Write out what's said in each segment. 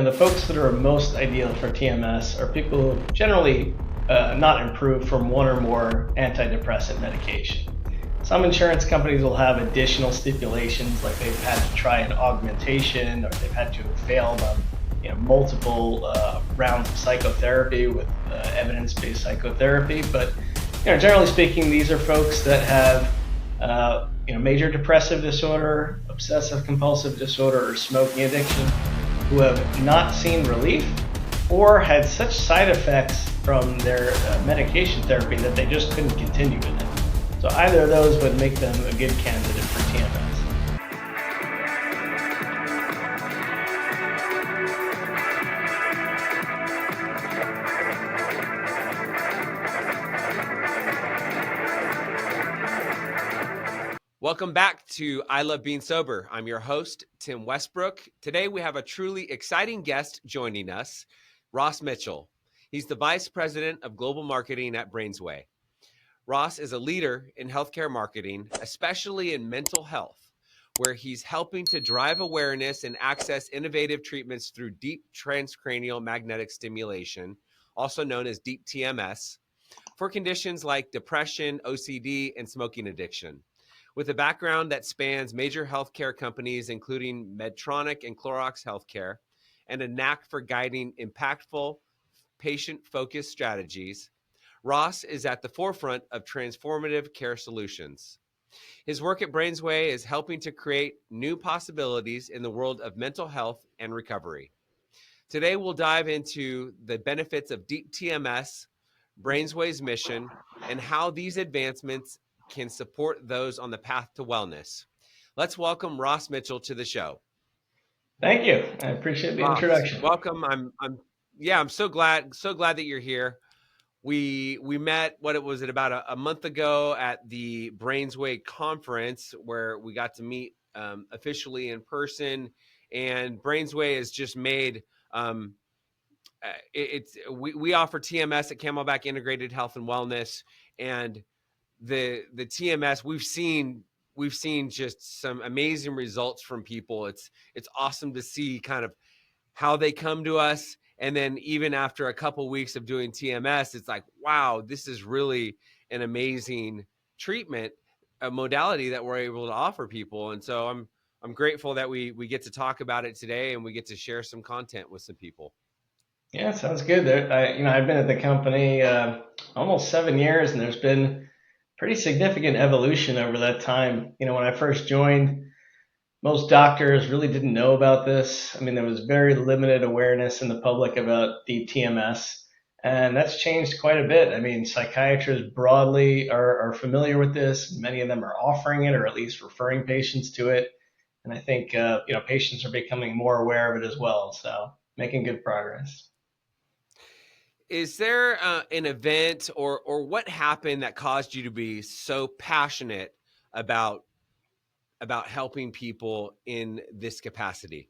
the folks that are most ideal for TMS are people who generally not improved from one or more antidepressant medication. Some insurance companies will have additional stipulations, like they've had to try an augmentation or they've had to have failed on multiple rounds of psychotherapy with evidence-based psychotherapy. But generally speaking, these are folks that have major depressive disorder, obsessive compulsive disorder, or smoking addiction, who have not seen relief or had such side effects from their medication therapy that they just couldn't continue with it. So either of those would make them a good candidate for TMS. Welcome back to I Love Being Sober. I'm your host, Tim Westbrook. Today we have a truly exciting guest joining us, Ross Mitchell. He's the Vice President of Global Marketing at Brainsway. Ross is a leader in healthcare marketing, especially in mental health, where he's helping to drive awareness and access innovative treatments through Deep Transcranial Magnetic Stimulation, also known as Deep TMS, for conditions like depression, OCD, and smoking addiction. With a background that spans major healthcare companies, including Medtronic and Clorox Healthcare, and a knack for guiding impactful, patient-focused strategies, Ross is at the forefront of transformative care solutions. His work at Brainsway is helping to create new possibilities in the world of mental health and recovery. Today, we'll dive into the benefits of Deep TMS, Brainsway's mission, and how these advancements can support those on the path to wellness. Let's welcome Ross Mitchell to the show. Thank you. I appreciate the introduction. Welcome. I'm so glad that you're here. We met about a month ago at the Brainsway conference, where we got to meet officially in person, and Brainsway has just made we offer TMS at Camelback Integrated Health and Wellness, and the TMS we've seen just some amazing results from people. It's awesome to see kind of how they come to us. And then even after a couple weeks of doing TMS, it's like, wow, this is really an amazing treatment, a modality that we're able to offer people. And so I'm grateful that we get to talk about it today, and we get to share some content with some people. Yeah, sounds good. I've been at the company almost 7 years, and there's been pretty significant evolution over that time. When I first joined, most doctors really didn't know about this. There was very limited awareness in the public about Deep TMS, and that's changed quite a bit. Psychiatrists broadly are familiar with this. Many of them are offering it, or at least referring patients to it. And I think patients are becoming more aware of it as well. So making good progress. Is there an event or what happened that caused you to be so passionate about helping people in this capacity?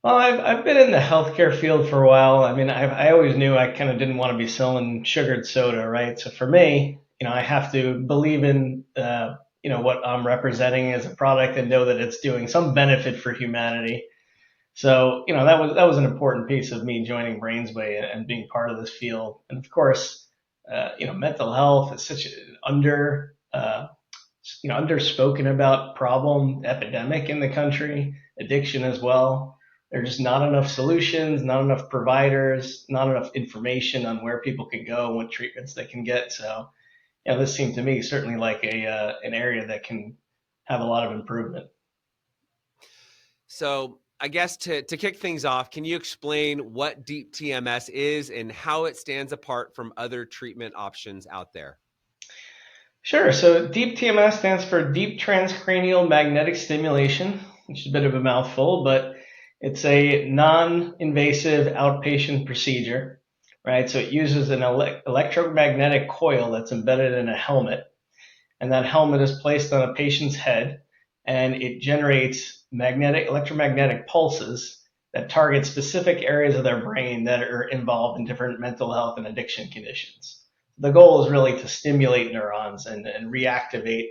Well, I've been in the healthcare field for a while. I always knew I kind of didn't want to be selling sugared soda, right? So for me, I have to believe in what I'm representing as a product and know that it's doing some benefit for humanity. So, that was an important piece of me joining Brainsway and being part of this field. And of course, mental health is such an underspoken about problem epidemic in the country, addiction as well. There's just not enough solutions, not enough providers, not enough information on where people can go and what treatments they can get. So, this seemed to me certainly like an area that can have a lot of improvement. So I guess to kick things off, can you explain what Deep TMS is and how it stands apart from other treatment options out there? Sure. So Deep TMS stands for Deep Transcranial Magnetic Stimulation, which is a bit of a mouthful, but it's a non-invasive outpatient procedure, right? So it uses an electromagnetic coil that's embedded in a helmet, and that helmet is placed on a patient's head, and it generates electromagnetic pulses that target specific areas of their brain that are involved in different mental health and addiction conditions. The goal is really to stimulate neurons and reactivate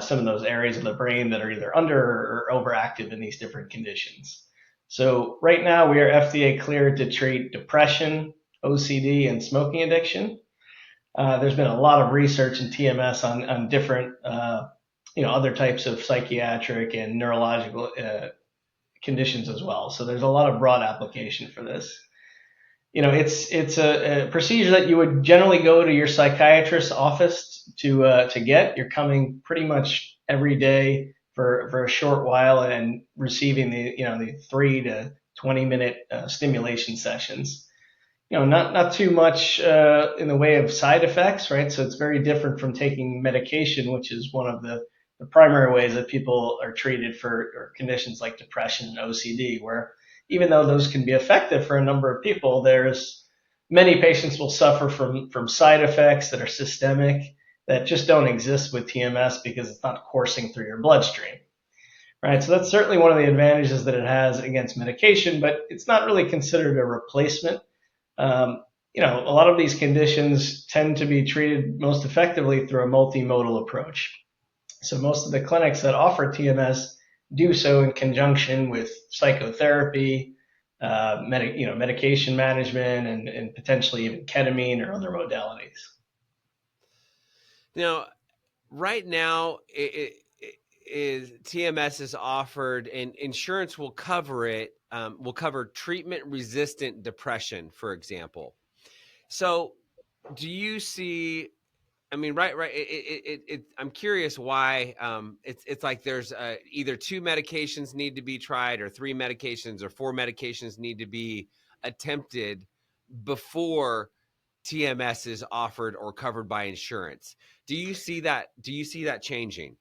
some of those areas of the brain that are either under or overactive in these different conditions. So right now we are FDA cleared to treat depression, OCD, and smoking addiction. There's been a lot of research in TMS on different, other types of psychiatric and neurological conditions as well. So there's a lot of broad application for this. It's a procedure that you would generally go to your psychiatrist's office to get. You're coming pretty much every day for a short while and receiving the 3 to 20 minute stimulation sessions. Not too much in the way of side effects, right? So it's very different from taking medication, which is one of the primary ways that people are treated for conditions like depression and OCD, where even though those can be effective for a number of people, there's many patients will suffer from side effects that are systemic that just don't exist with TMS because it's not coursing through your bloodstream. Right, so that's certainly one of the advantages that it has against medication, but it's not really considered a replacement. A lot of these conditions tend to be treated most effectively through a multimodal approach. So most of the clinics that offer TMS do so in conjunction with psychotherapy, medication management, and potentially even ketamine or other modalities. Now, right now, TMS is offered, and insurance will cover it. Will cover treatment-resistant depression, for example. So, do you see? I mean, right. I'm curious why it's like there's either 2 medications need to be tried, or 3 medications, or 4 medications need to be attempted before TMS is offered or covered by insurance. Do you see that? Do you see that changing?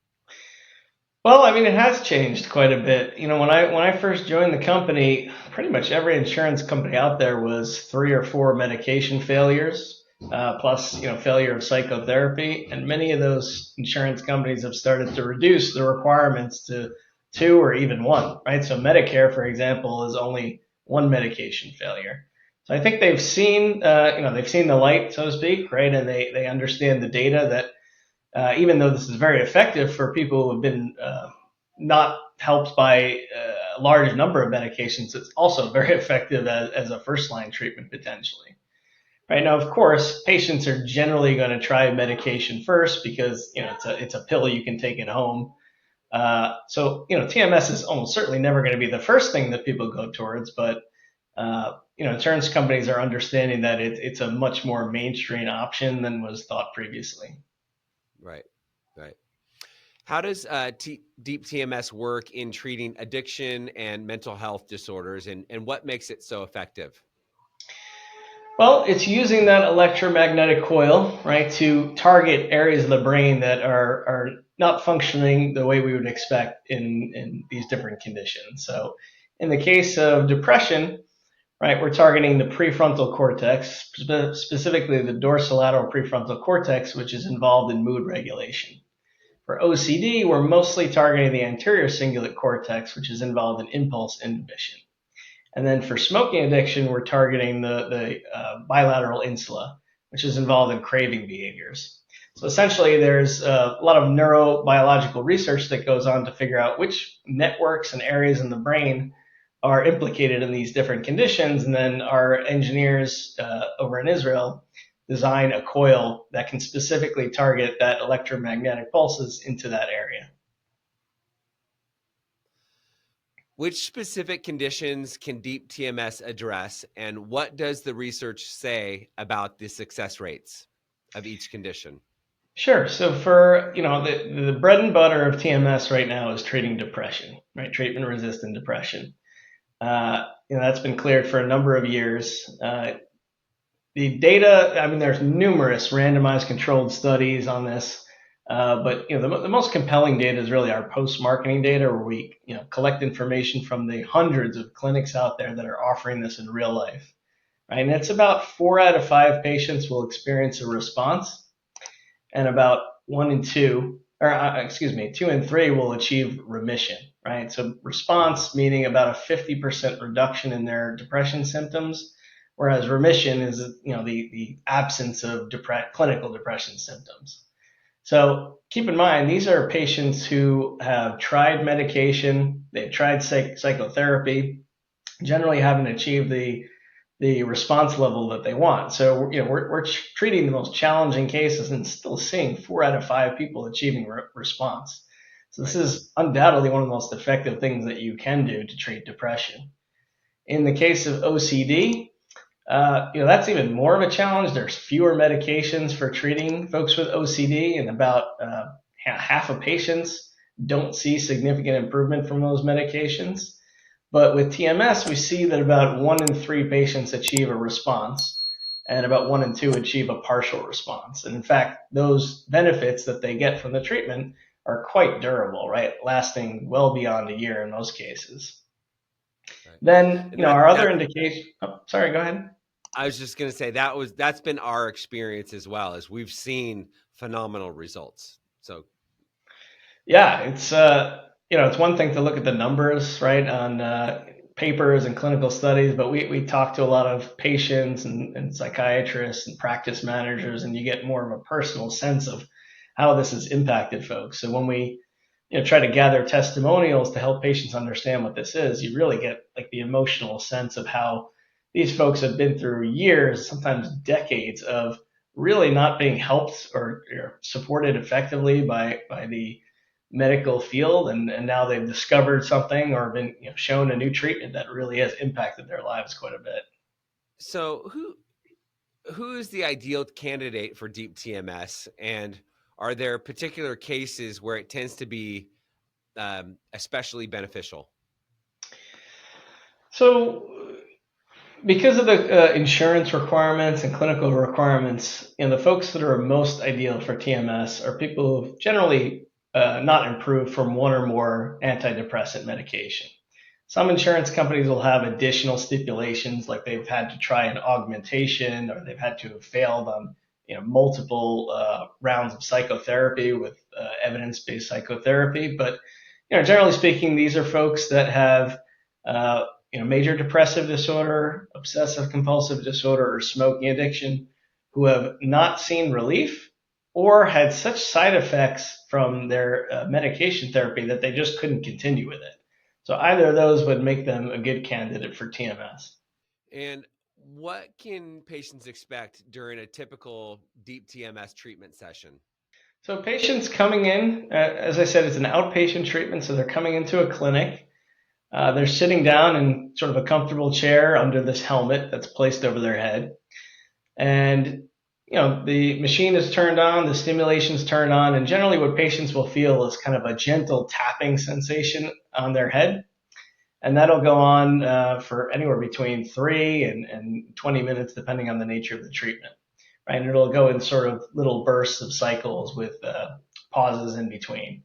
Well, I mean, it has changed quite a bit. When I first joined the company, pretty much every insurance company out there was 3 or 4 medication failures, plus failure of psychotherapy, and many of those insurance companies have started to reduce the requirements to 2 or even 1. Right? So Medicare, for example, is only 1 medication failure. So I think they've seen the light, so to speak, right? And they understand the data that even though this is very effective for people who have been not helped by a large number of medications, it's also very effective as a first line treatment potentially. Right now, of course, patients are generally going to try medication first because it's a pill you can take at home. So TMS is almost certainly never going to be the first thing that people go towards, but insurance companies are understanding that it's a much more mainstream option than was thought previously. Right. Right. How does Deep TMS work in treating addiction and mental health disorders, and what makes it so effective? Well, it's using that electromagnetic coil, right, to target areas of the brain that are not functioning the way we would expect in these different conditions. So, in the case of depression, right, we're targeting the prefrontal cortex, specifically the dorsolateral prefrontal cortex, which is involved in mood regulation. For OCD, we're mostly targeting the anterior cingulate cortex, which is involved in impulse inhibition. And then for smoking addiction, we're targeting the bilateral insula, which is involved in craving behaviors. So essentially, there's a lot of neurobiological research that goes on to figure out which networks and areas in the brain are implicated in these different conditions. And then our engineers over in Israel design a coil that can specifically target that electromagnetic pulses into that area. Which specific conditions can Deep TMS address, and what does the research say about the success rates of each condition? Sure. So for the bread and butter of TMS right now is treating depression, right? Treatment resistant depression. That's been cleared for a number of years. The data, I mean, there's numerous randomized controlled studies on this, but the most compelling data is really our post-marketing data, where we collect information from the hundreds of clinics out there that are offering this in real life. Right, and it's about 4 out of 5 patients will experience a response, and about 2 and 3 will achieve remission. Right, so response meaning about a 50% reduction in their depression symptoms, whereas remission is the absence of clinical depression symptoms. So keep in mind, these are patients who have tried medication, they've tried psychotherapy, generally haven't achieved the response level that they want. So we're treating the most challenging cases and still seeing 4 out of 5 people achieving response. So this Right. is undoubtedly one of the most effective things that you can do to treat depression. In the case of OCD, that's even more of a challenge. There's fewer medications for treating folks with OCD, and about half of patients don't see significant improvement from those medications. But with TMS, we see that about 1 in 3 patients achieve a response, and about 1 in 2 achieve a partial response. And in fact, those benefits that they get from the treatment are quite durable, right? Lasting well beyond a year in most cases. Right. Then, And our other that indication. Oh, sorry, go ahead. I was just going to say that's been our experience as well, as we've seen phenomenal results. So Yeah, it's one thing to look at the numbers, right, on papers and clinical studies, but we talk to a lot of patients and psychiatrists and practice managers, and you get more of a personal sense of how this has impacted folks. So when we try to gather testimonials to help patients understand what this is, you really get like the emotional sense of how these folks have been through years, sometimes decades of really not being helped or supported effectively by the medical field, and now they've discovered something or been shown a new treatment that really has impacted their lives quite a bit. so who is the ideal candidate for deep TMS, and are there particular cases where it tends to be especially beneficial? So because of the insurance requirements and clinical requirements, the folks that are most ideal for TMS are people who've generally not improved from 1 or more antidepressant medication. Some insurance companies will have additional stipulations, like they've had to try an augmentation or they've had to have failed on multiple rounds of psychotherapy with evidence-based psychotherapy. But generally speaking, these are folks that have major depressive disorder, obsessive compulsive disorder, or smoking addiction, who have not seen relief or had such side effects from their medication therapy that they just couldn't continue with it. So either of those would make them a good candidate for TMS. And what can patients expect during a typical deep TMS treatment session? So patients coming in, as I said, it's an outpatient treatment, so they're coming into a clinic. They're sitting down in sort of a comfortable chair under this helmet that's placed over their head. And the machine is turned on, the stimulation is turned on, and generally what patients will feel is kind of a gentle tapping sensation on their head. And that'll go on for anywhere between 3 and 20 minutes, depending on the nature of the treatment. Right? And it'll go in sort of little bursts of cycles with pauses in between.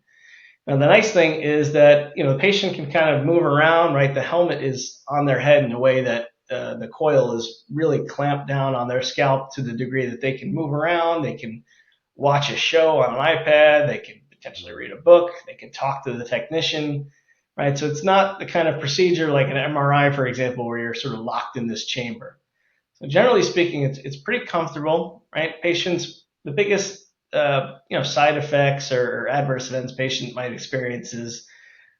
Now, the nice thing is that the patient can kind of move around, right? The helmet is on their head in a way that the coil is really clamped down on their scalp to the degree that they can move around. They can watch a show on an iPad. They can potentially read a book. They can talk to the technician, right? So it's not the kind of procedure like an MRI, for example, where you're sort of locked in this chamber. So generally speaking, it's pretty comfortable, right? Patients, the biggest side effects or adverse events patient might experience is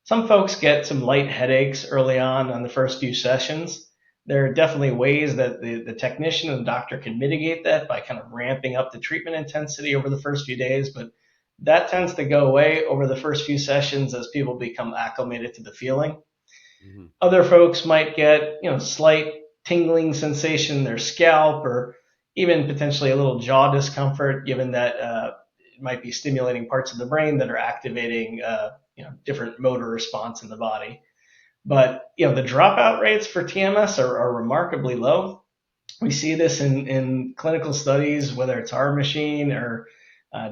some folks get some light headaches early on the first few sessions. There are definitely ways that the technician and the doctor can mitigate that by kind of ramping up the treatment intensity over the first few days, but that tends to go away over the first few sessions as people become acclimated to the feeling. Mm-hmm. Other folks might get, slight tingling sensation in their scalp or even potentially a little jaw discomfort, given that it might be stimulating parts of the brain that are activating, different motor response in the body. But, the dropout rates for TMS are remarkably low. We see this in clinical studies, whether it's our machine or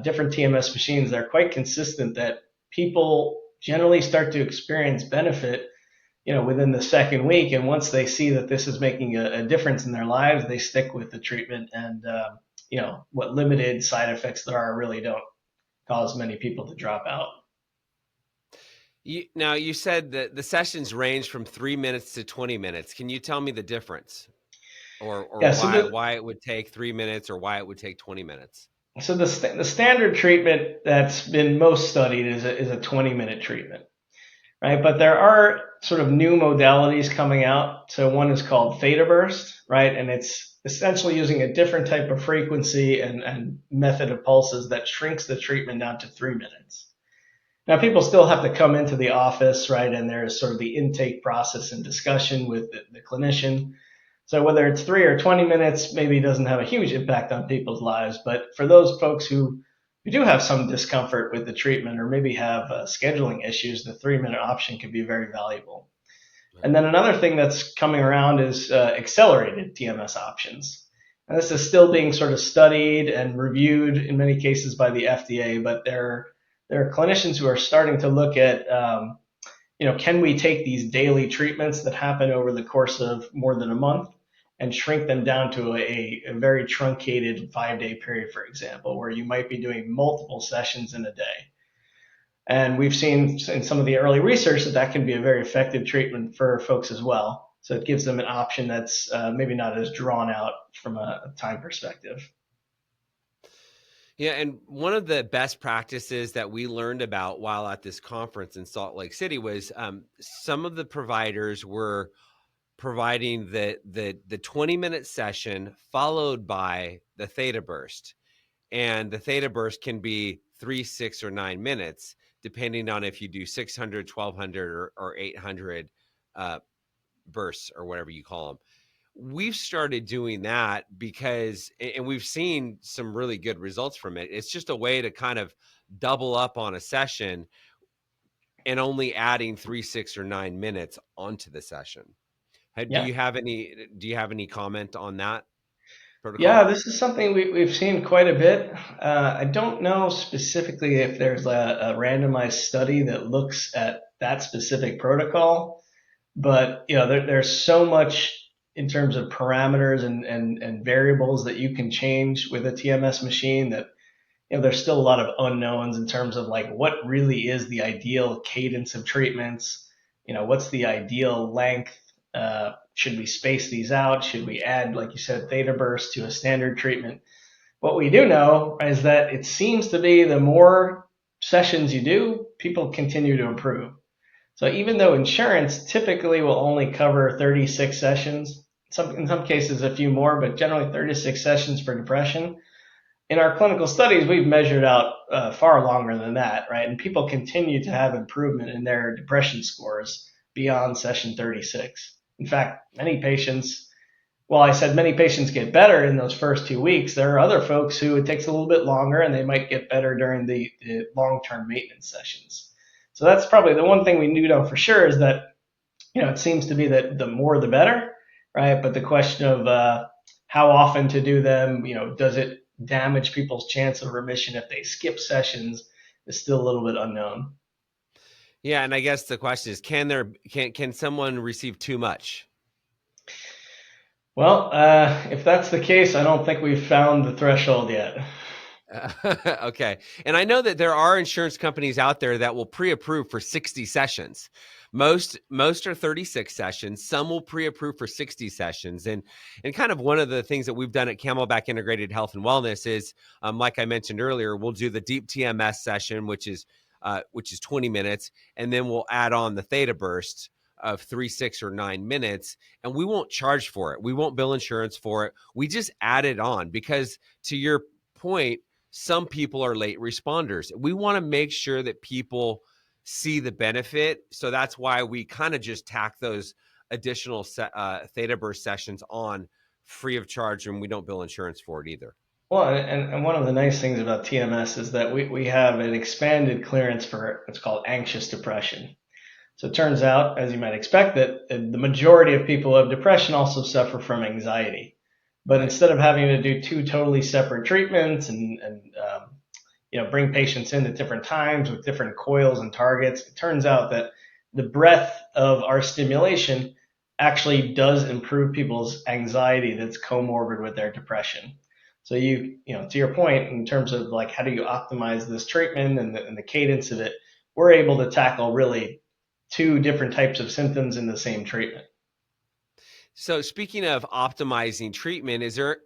different TMS machines. They're quite consistent that people generally start to experience benefit within the second week. And once they see that this is making a difference in their lives, they stick with the treatment. And, what limited side effects there are really don't cause many people to drop out. Now, you said that the sessions range from 3 minutes to 20 minutes. Can you tell me the difference, or Yeah. So why it would take 3 minutes or why it would take 20 minutes? the standard treatment that's been most studied is a 20-minute treatment. right? But there are sort of new modalities coming out. So one is called theta burst, right? And it's essentially using a different type of frequency and method of pulses that shrinks the treatment down to 3 minutes. Now, people still have to come into the office, right? And there's sort of the intake process and discussion with the clinician. So whether it's 3 or 20 minutes, maybe doesn't have a huge impact on people's lives. But for those folks who do have some discomfort with the treatment or maybe have scheduling issues, the 3 minute option can be very valuable. And then another thing that's coming around is accelerated TMS options. And this is still being sort of studied and reviewed in many cases by the FDA, but there are clinicians who are starting to look at, can we take these daily treatments that happen over the course of more than a month and shrink them down to a very truncated 5 day period, for example, where you might be doing multiple sessions in a day. And we've seen in some of the early research that can be a very effective treatment for folks as well. So it gives them an option that's maybe not as drawn out from a time perspective. Yeah, and one of the best practices that we learned about while at this conference in Salt Lake City was some of the providers were providing the 20-minute session followed by the theta burst. And the theta burst can be 3, 6, or 9 minutes, depending on if you do 600, 1200, or 800 bursts or whatever you call them. We've started doing that because, and we've seen some really good results from it. It's just a way to kind of double up on a session and only adding 3, 6, or 9 minutes onto the session. Do Yeah. you have any comment on that Yeah, protocol? this is something we've seen quite a bit. I don't know specifically if there's a randomized study that looks at that specific protocol, but there's so much in terms of parameters and variables that you can change with a TMS machine that there's still a lot of unknowns in terms of like what really is the ideal cadence of treatments. What's the ideal length? Should we space these out? Should we add, like you said, theta burst to a standard treatment? What we do know is that it seems to be the more sessions you do, people continue to improve. So even though insurance typically will only cover 36 sessions, in some cases a few more, but generally 36 sessions for depression, in our clinical studies, we've measured out far longer than that, right? And people continue to have improvement in their depression scores beyond session 36. In fact, well, I said many patients get better in those first 2 weeks. There are other folks who it takes a little bit longer and they might get better during the long-term maintenance sessions. So that's probably the one thing we do know for sure is that, it seems to be that the more the better, right? But the question of how often to do them, does it damage people's chance of remission if they skip sessions is still a little bit unknown. Yeah, and I guess the question is, can someone receive too much? Well, if that's the case, I don't think we've found the threshold yet. Okay. And I know that there are insurance companies out there that will pre-approve for 60 sessions. Most are 36 sessions. Some will pre-approve for 60 sessions. And kind of one of the things that we've done at Camelback Integrated Health and Wellness is, like I mentioned earlier, we'll do the Deep TMS session, which is 20 minutes, and then we'll add on the theta burst of 3, 6, or 9 minutes, and we won't charge for it. We won't bill insurance for it. We just add it on because, to your point, some people are late responders. We want to make sure that people see the benefit. So that's why we kind of just tack those additional theta burst sessions on free of charge, and we don't bill insurance for it either. Well, and one of the nice things about TMS is that we have an expanded clearance for what's called anxious depression. So it turns out, as you might expect, that the majority of people who have depression also suffer from anxiety. But Right. instead of having to do two totally separate treatments and bring patients in at different times with different coils and targets, it turns out that the breadth of our stimulation actually does improve people's anxiety that's comorbid with their depression. So to your point, in terms of like how do you optimize this treatment and the cadence of it, we're able to tackle really two different types of symptoms in the same treatment. So speaking of optimizing treatment, is there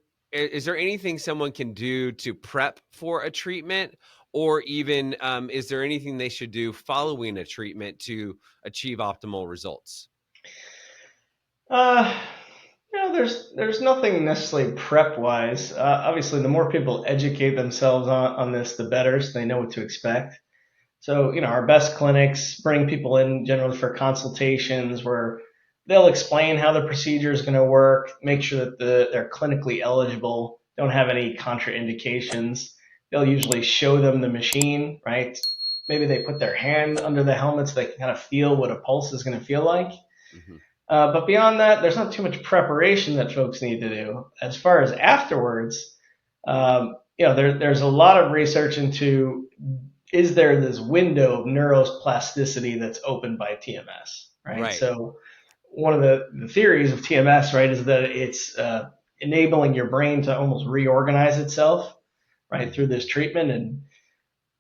anything someone can do to prep for a treatment, Or even, is there anything they should do following a treatment to achieve optimal results? Uh, there's nothing necessarily prep wise. Obviously, the more people educate themselves on this, the better, so they know what to expect. So, our best clinics bring people in generally for consultations where they'll explain how the procedure is going to work, make sure that they're clinically eligible, don't have any contraindications. They'll usually show them the machine, right? Maybe they put their hand under the helmet so they can kind of feel what a pulse is going to feel like. Mm-hmm. But beyond that, there's not too much preparation that folks need to do. As far as afterwards, there's a lot of research into, is there this window of neuroplasticity that's opened by TMS, right? Right. So one of the theories of TMS, right, is that it's enabling your brain to almost reorganize itself, right, through this treatment. And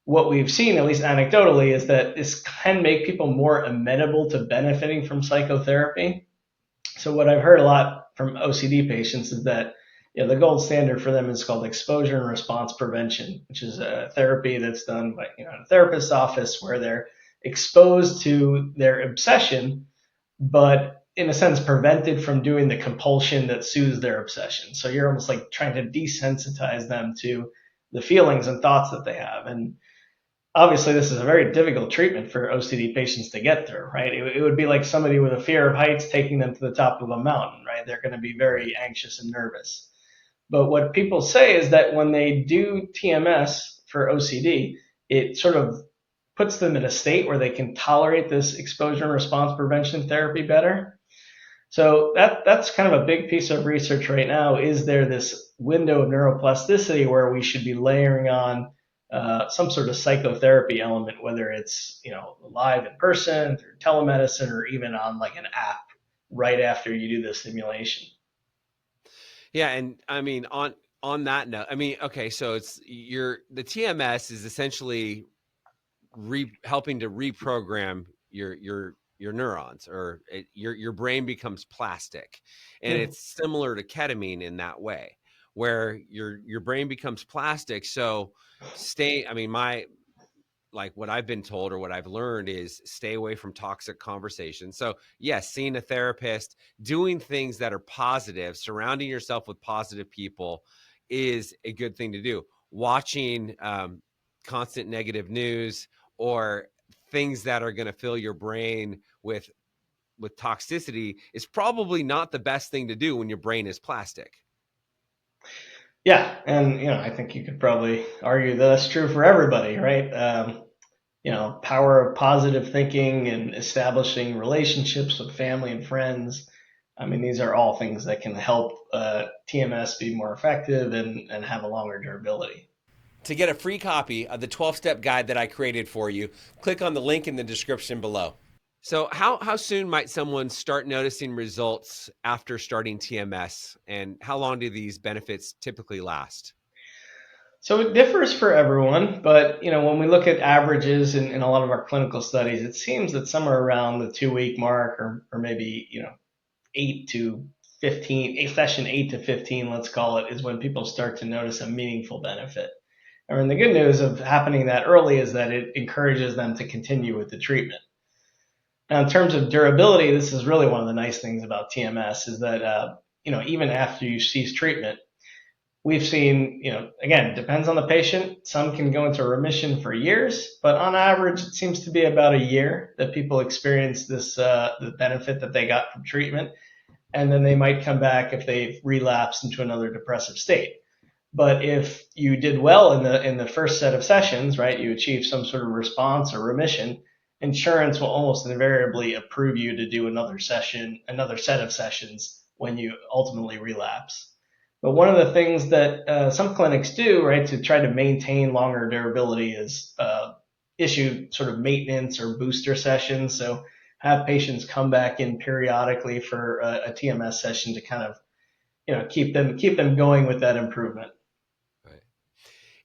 what we've seen, at least anecdotally, is that this can make people more amenable to benefiting from psychotherapy. So what I've heard a lot from OCD patients is that the gold standard for them is called exposure and response prevention, which is a therapy that's done by in a therapist's office where they're exposed to their obsession, but in a sense prevented from doing the compulsion that soothes their obsession. So you're almost like trying to desensitize them to the feelings and thoughts that they have. And obviously this is a very difficult treatment for OCD patients to get through, right? It would be like somebody with a fear of heights taking them to the top of a mountain, right? They're going to be Right. very anxious and nervous. But what people say is that when they do TMS for OCD, it sort of puts them in a state where they can tolerate this exposure and response prevention therapy better. So that's kind of a big piece of research right now. Is there this window of neuroplasticity where we should be layering on some sort of psychotherapy element, whether it's live in person through telemedicine or even on like an app right after you do the simulation? Yeah, and I mean, on that note, I mean, okay, so the TMS is essentially helping to reprogram your neurons, or your brain becomes plastic, and Yeah. it's similar to ketamine in that way, where your brain becomes plastic. So I mean, my like what I've been told or what I've learned is stay away from toxic conversations. So, yes, seeing a therapist, doing things that are positive, surrounding yourself with positive people is a good thing to do. Watching constant negative news or things that are going to fill your brain with toxicity is probably not the best thing to do when your brain is plastic. Yeah, and I think you could probably argue that that's true for everybody, right? Power of positive thinking and establishing relationships with family and friends. I mean, these are all things that can help TMS be more effective and have a longer durability. To get a free copy of the 12-step guide that I created for you, click on the link in the description below. So, how soon might someone start noticing results after starting TMS, and how long do these benefits typically last? So it differs for everyone, but when we look at averages in a lot of our clinical studies, it seems that somewhere around the 2 week mark, or maybe 8 to 15, a session 8 to 15, let's call it, is when people start to notice a meaningful benefit. I mean, the good news of happening that early is that it encourages them to continue with the treatment. Now, in terms of durability, this is really one of the nice things about TMS is that even after you cease treatment, we've seen, again, it depends on the patient. Some can go into remission for years, but on average, it seems to be about a year that people experience this the benefit that they got from treatment, and then they might come back if they've relapsed into another depressive state. But if you did well in the first set of sessions, right, you achieve some sort of response or remission, insurance will almost invariably approve you to do another set of sessions when you ultimately relapse. But one Right. of the things that some clinics do, right, to try to maintain longer durability is issue sort of maintenance or booster sessions. So have patients come back in periodically for a TMS session to kind of keep them going with that improvement. Right.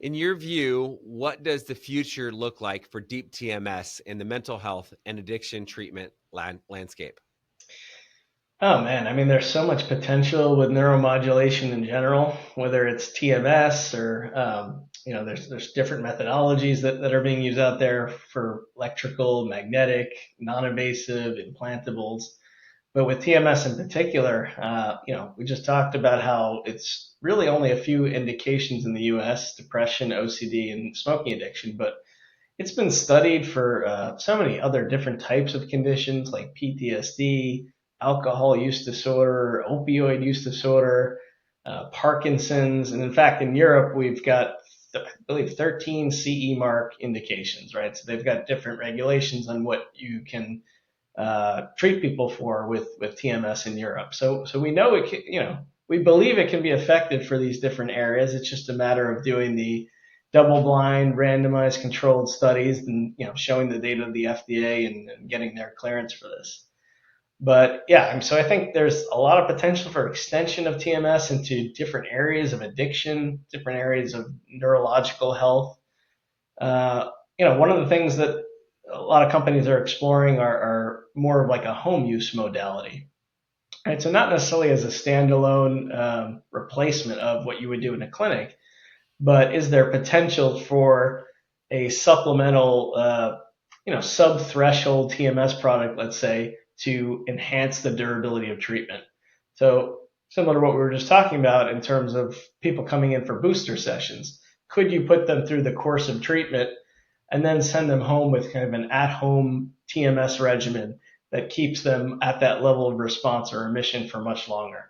In your view, what does the future look like for deep TMS in the mental health and addiction treatment landscape? Oh man, I mean, there's so much potential with neuromodulation in general, whether it's TMS or there's different methodologies that are being used out there for electrical, magnetic, non-invasive, implantables. But with TMS in particular, we just talked about how it's really only a few indications in the U.S.: depression, OCD, and smoking addiction. But it's been studied for so many other different types of conditions like PTSD, alcohol use disorder, opioid use disorder, Parkinson's. And in fact, in Europe, we've got, I believe, 13 CE mark indications, right? So they've got different regulations on what you can treat people for with TMS in Europe. So we know it can, we believe it can be effective for these different areas. It's just a matter of doing the double-blind, randomized, controlled studies, and showing the data to the FDA and getting their clearance for this. But yeah, so I think there's a lot of potential for extension of TMS into different areas of addiction, different areas of neurological health. One of the things that a lot of companies are exploring are more of like a home use modality. Right, so not necessarily as a standalone replacement of what you would do in a clinic, but is there potential for a supplemental, sub-threshold TMS product, let's say, to enhance the durability of treatment? So similar to what we were just talking about in terms of people coming in for booster sessions, could you put them through the course of treatment and then send them home with kind of an at-home TMS regimen that keeps them at that level of response or remission for much longer?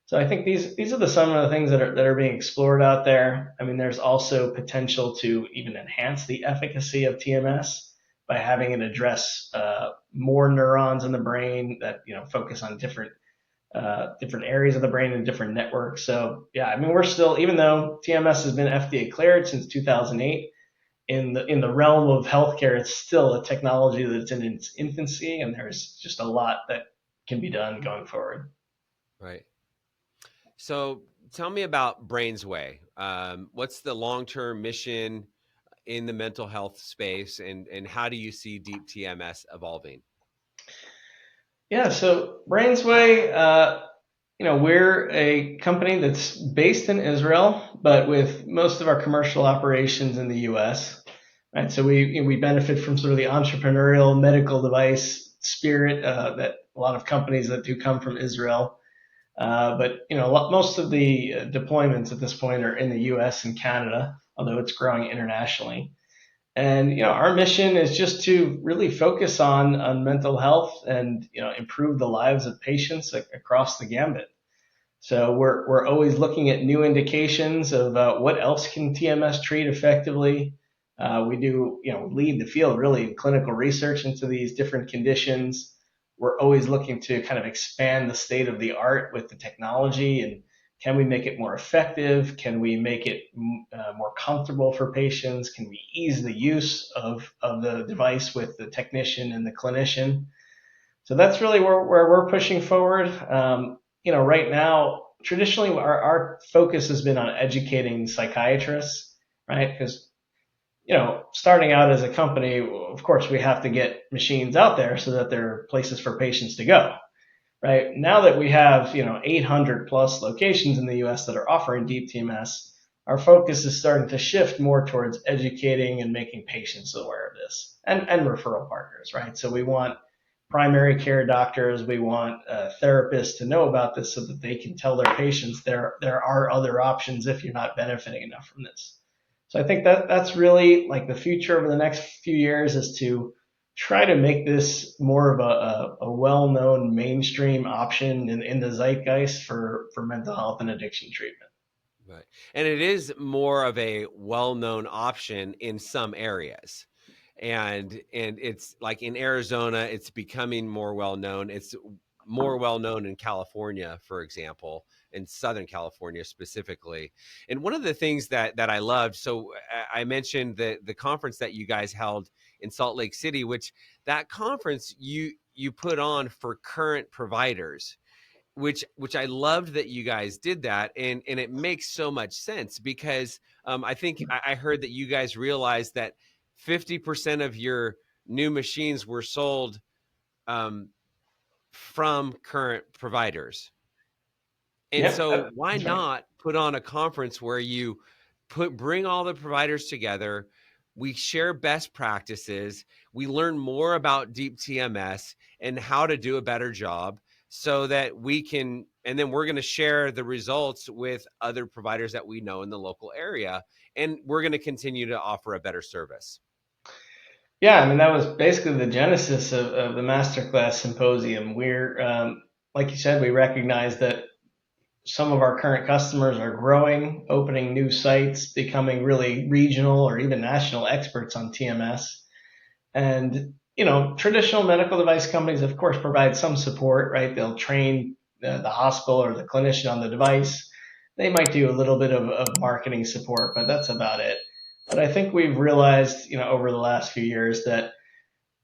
So I think these are some of the things that are being explored out there. I mean, there's also potential to even enhance the efficacy of TMS by having it address more neurons in the brain that focus on different areas of the brain and different networks. So yeah, I mean, we're still, even though TMS has been FDA cleared since 2008, in the realm of healthcare, it's still a technology that's in its infancy, and there's just a lot that can be done going forward. Right. So tell me about Brainsway. What's the long-term mission in the mental health space, and how do you see Deep TMS evolving? Yeah, so Brainsway, we're a company that's based in Israel, but with most of our commercial operations in the U.S. Right, so we benefit from sort of the entrepreneurial medical device spirit that a lot of companies that do come from Israel. But most of the deployments at this point are in the U.S. and Canada, although it's growing internationally. And our mission is just to really focus on mental health and improve the lives of patients across the gambit. So we're always looking at new indications of what else can TMS treat effectively. We do lead the field really in clinical research into these different conditions. We're always looking to kind of expand the state of the art with the technology, and can we make it more effective? Can we make it more comfortable for patients? Can we ease the use of the device with the technician and the clinician? So that's really where we're pushing forward. Right now, traditionally, our focus has been on educating psychiatrists, right? Because, starting out as a company, of course, we have to get machines out there so that there are places for patients to go, right? Now that we have, 800 plus locations in the US that are offering Deep TMS, our focus is starting to shift more towards educating and making patients aware of this, and referral partners, right? So we want primary care doctors, we want therapists to know about this so that they can tell their patients there are other options if you're not benefiting enough from this. So I think that's really like the future over the next few years, is to try to make this more of a well-known mainstream option in the zeitgeist for mental health and addiction treatment. Right. And it is more of a well-known option in some areas. And it's like in Arizona, it's becoming more well-known. It's more well-known in California, for example, in Southern California specifically. And one of the things that I loved, so I mentioned the conference that you guys held in Salt Lake City, which that conference you put on for current providers, which I loved that you guys did that, and it makes so much sense because I think I heard that you guys realized that 50% of your new machines were sold um, from current providers. And Yep, so why that's right. not put on a conference where you bring all the providers together. We share best practices. We learn more about Deep TMS and how to do a better job so that we can, and then we're going to share the results with other providers that we know in the local area. And we're going to continue to offer a better service. Yeah, I mean, that was basically the genesis of the Masterclass Symposium. Like you said, we recognize that some of our current customers are growing, opening new sites, becoming really regional or even national experts on TMS. And, traditional medical device companies, of course, provide some support, right? They'll train the hospital or the clinician on the device. They might do a little bit of marketing support, but that's about it. But I think we've realized, over the last few years that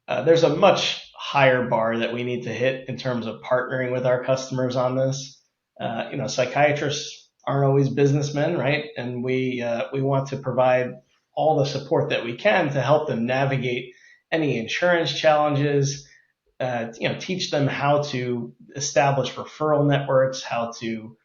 there's a much higher bar that we need to hit in terms of partnering with our customers on this. Psychiatrists aren't always businessmen, right? And we want to provide all the support that we can to help them navigate any insurance challenges. Teach them how to establish referral networks, how to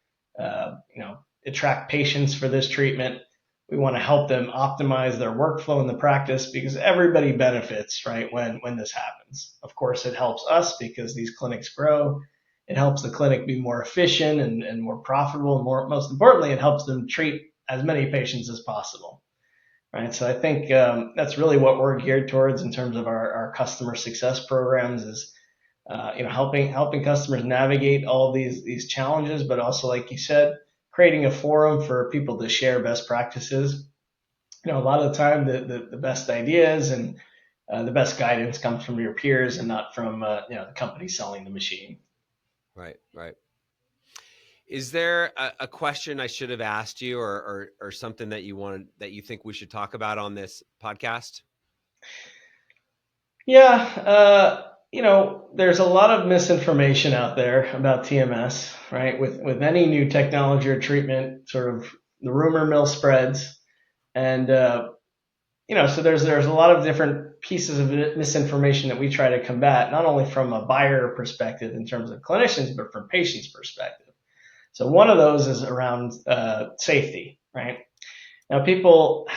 attract patients for this treatment. We want to help them optimize their workflow in the practice because everybody benefits, right, when this happens. Of course, it helps us because these clinics grow. It helps the clinic be more efficient and more profitable. And most importantly, it helps them treat as many patients as possible, right? So I think that's really what we're geared towards in terms of our customer success programs is, helping customers navigate all these challenges, but also, like you said, creating a forum for people to share best practices. A lot of the time, the best ideas and the best guidance comes from your peers and not from the company selling the machine. Right, right. Is there a question I should have asked you, or something that you think we should talk about on this podcast? Yeah, there's a lot of misinformation out there about TMS, right? With any new technology or treatment, sort of the rumor mill spreads, and so there's a lot of different pieces of misinformation that we try to combat, not only from a buyer perspective in terms of clinicians, but from patients' perspective. So one of those is around safety, right? Now, people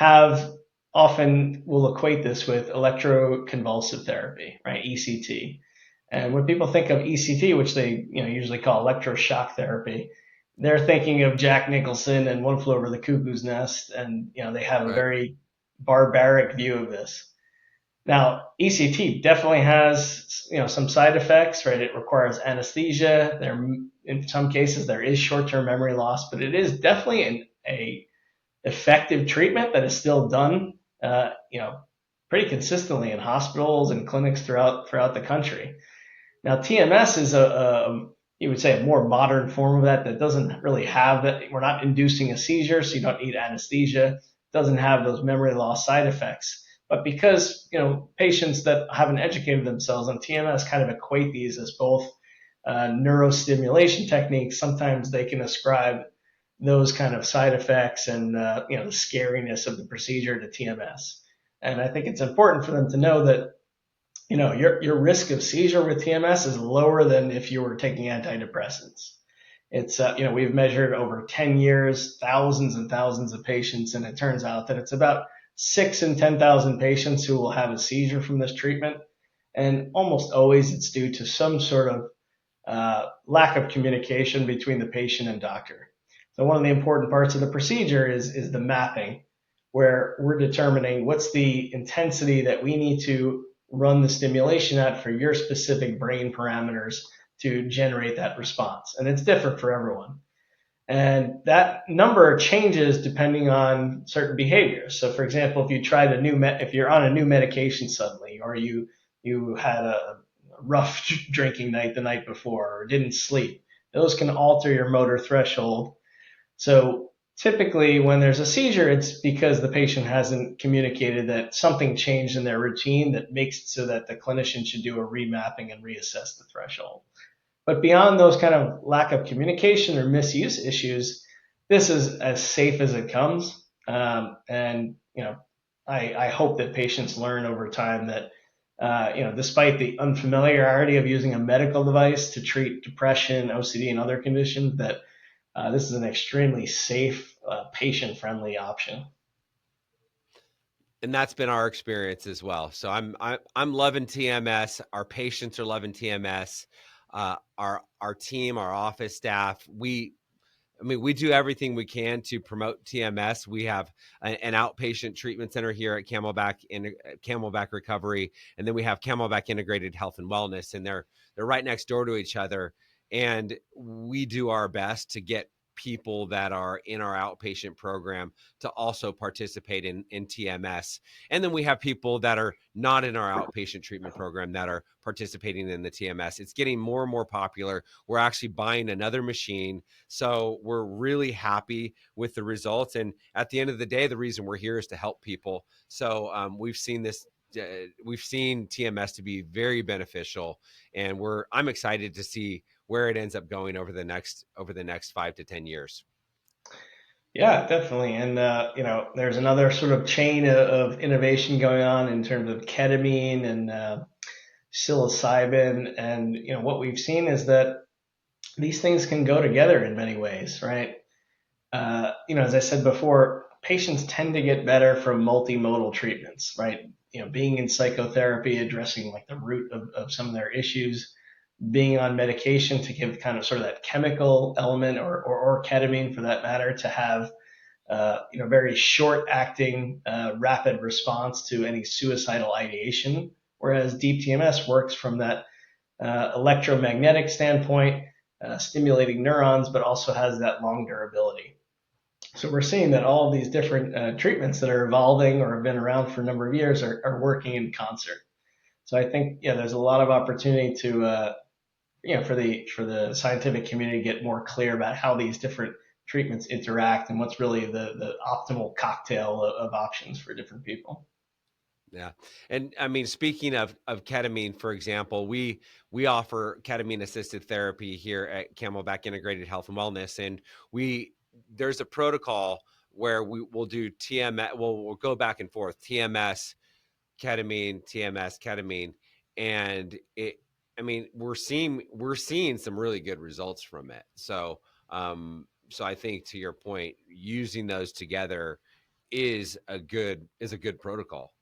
often will equate this with electroconvulsive therapy, right? ECT. And when people think of ECT, which they usually call electroshock therapy, they're thinking of Jack Nicholson and One Flew Over the Cuckoo's Nest, and they have a very barbaric view of this. Now, ECT definitely has some side effects, right? It requires anesthesia. In some cases, there is short-term memory loss, but it is definitely a effective treatment that is still done, pretty consistently in hospitals and clinics throughout the country. Now, TMS is you would say a more modern form of that doesn't really have that. We're not inducing a seizure, so you don't need anesthesia. It doesn't have those memory loss side effects. But because patients that haven't educated themselves on TMS kind of equate these as both neurostimulation techniques, sometimes they can ascribe those kind of side effects and the scariness of the procedure to TMS. And I think it's important for them to know that your risk of seizure with TMS is lower than if you were taking antidepressants. It's we've measured over 10 years, thousands and thousands of patients, and it turns out that it's about 6 in 10,000 patients who will have a seizure from this treatment, and almost always it's due to some sort of lack of communication between the patient and doctor. So one of the important parts of the procedure is the mapping, where we're determining what's the intensity that we need to run the stimulation at for your specific brain parameters to generate that response. And it's different for everyone. And that number changes depending on certain behaviors. So for example, if you're on a new medication suddenly, or you had a rough drinking night the night before, or didn't sleep, those can alter your motor threshold. So typically when there's a seizure, it's because the patient hasn't communicated that something changed in their routine that makes it so that the clinician should do a remapping and reassess the threshold. But beyond those kind of lack of communication or misuse issues, this is as safe as it comes. And I hope that patients learn over time that despite the unfamiliarity of using a medical device to treat depression, OCD, and other conditions, that this is an extremely safe, patient-friendly option. And that's been our experience as well. So I'm loving TMS. Our patients are loving TMS. Our team, our office staff, we do everything we can to promote TMS. We have an outpatient treatment center here at Camelback Recovery, and then we have Camelback Integrated Health and Wellness, and they're right next door to each other. And we do our best to get people that are in our outpatient program to also participate in TMS. And then we have people that are not in our outpatient treatment program that are participating in the TMS. It's getting more and more popular. We're actually buying another machine, so we're really happy with the results. And at the end of the day, the reason we're here is to help people. So we've seen this. We've seen TMS to be very beneficial, and I'm excited to see where it ends up going over the next 5 to 10 years. Yeah, definitely. And there's another sort of chain of innovation going on in terms of ketamine and psilocybin. And what we've seen is that these things can go together in many ways, right? As I said before, patients tend to get better from multimodal treatments, right? Being in psychotherapy, addressing like the root of some of their issues, being on medication to give kind of sort of that chemical element, or ketamine for that matter, to have very short acting, rapid response to any suicidal ideation. Whereas Deep TMS works from that electromagnetic standpoint, stimulating neurons, but also has that long durability. So we're seeing that all of these different treatments that are evolving or have been around for a number of years are working in concert. So I think there's a lot of opportunity to for the scientific community to get more clear about how these different treatments interact and what's really the optimal cocktail of options for different people. Yeah. And I mean, speaking of ketamine, for example, we offer ketamine assisted therapy here at Camelback Integrated Health and Wellness. And there's a protocol where we will do TMS, we'll go back and forth, TMS, ketamine, TMS, ketamine. And I mean, we're seeing some really good results from it. So I think, to your point, using those together is a good protocol.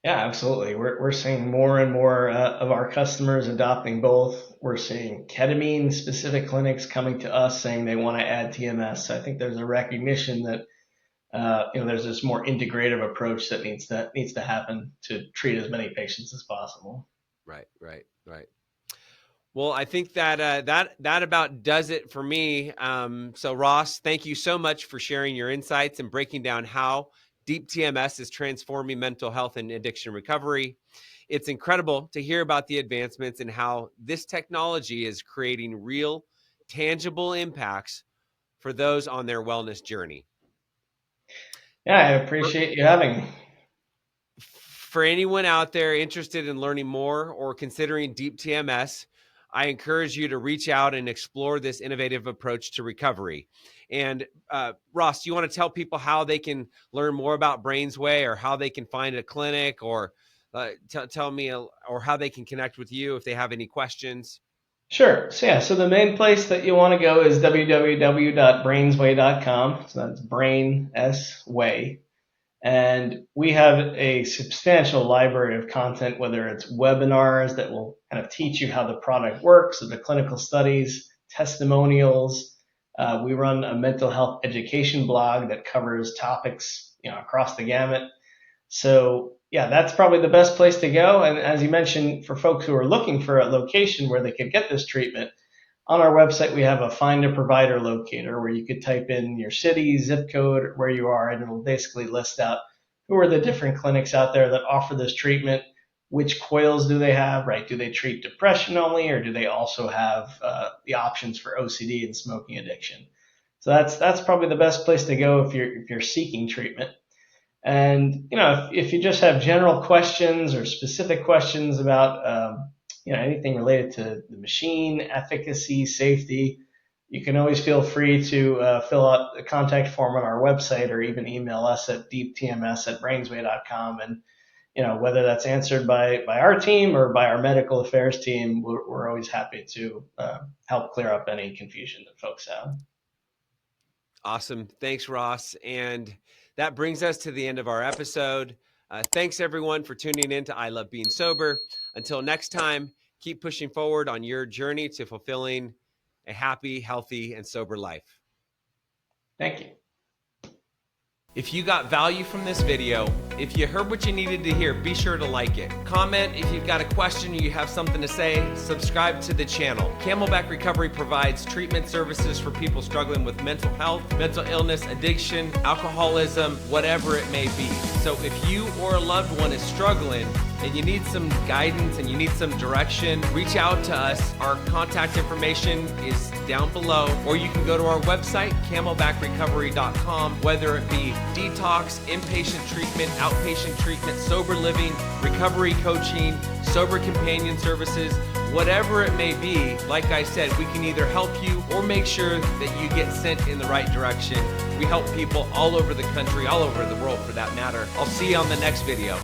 Yeah, absolutely. We're seeing more and more of our customers adopting both. We're seeing ketamine specific clinics coming to us saying they want to add TMS. So I think there's a recognition that there's this more integrative approach that needs to happen to treat as many patients as possible. Right, right, right. Well, I think that about does it for me. So Ross, thank you so much for sharing your insights and breaking down how Deep TMS is transforming mental health and addiction recovery. It's incredible to hear about the advancements and how this technology is creating real, tangible impacts for those on their wellness journey. Yeah, I appreciate you having me. For anyone out there interested in learning more or considering Deep TMS, I encourage you to reach out and explore this innovative approach to recovery. And Ross, do you want to tell people how they can learn more about Brainsway, or how they can find a clinic, or tell me, or how they can connect with you if they have any questions? Sure. So the main place that you want to go is www.brainsway.com. So that's brain s way. And we have a substantial library of content, whether it's webinars that will kind of teach you how the product works, or the clinical studies, testimonials. We run a mental health education blog that covers topics, across the gamut. So yeah, that's probably the best place to go. And as you mentioned, for folks who are looking for a location where they could get this treatment, on our website, we have a find a provider locator where you could type in your city, zip code, where you are, and it'll basically list out who are the different clinics out there that offer this treatment, which coils do they have, right? Do they treat depression only, or do they also have the options for OCD and smoking addiction? So that's probably the best place to go if you're seeking treatment. And if you just have general questions or specific questions about anything related to the machine, efficacy, safety, you can always feel free to fill out the contact form on our website, or even email us at deeptms@brainsway.com. And whether that's answered by our team or by our medical affairs team, we're always happy to help clear up any confusion that folks have. Awesome. Thanks, Ross. And that brings us to the end of our episode. Thanks, everyone, for tuning in to I Love Being Sober. Until next time, keep pushing forward on your journey to fulfilling a happy, healthy, and sober life. Thank you. If you got value from this video, if you heard what you needed to hear, be sure to like it. Comment if you've got a question or you have something to say. Subscribe to the channel. Camelback Recovery provides treatment services for people struggling with mental health, mental illness, addiction, alcoholism, whatever it may be. So if you or a loved one is struggling and you need some guidance and you need some direction, reach out to us. Our contact information is down below, or you can go to our website, camelbackrecovery.com, whether it be detox, inpatient treatment, outpatient treatment, sober living, recovery coaching, sober companion services, whatever it may be. Like I said, we can either help you or make sure that you get sent in the right direction. We help people all over the country, all over the world for that matter. I'll see you on the next video.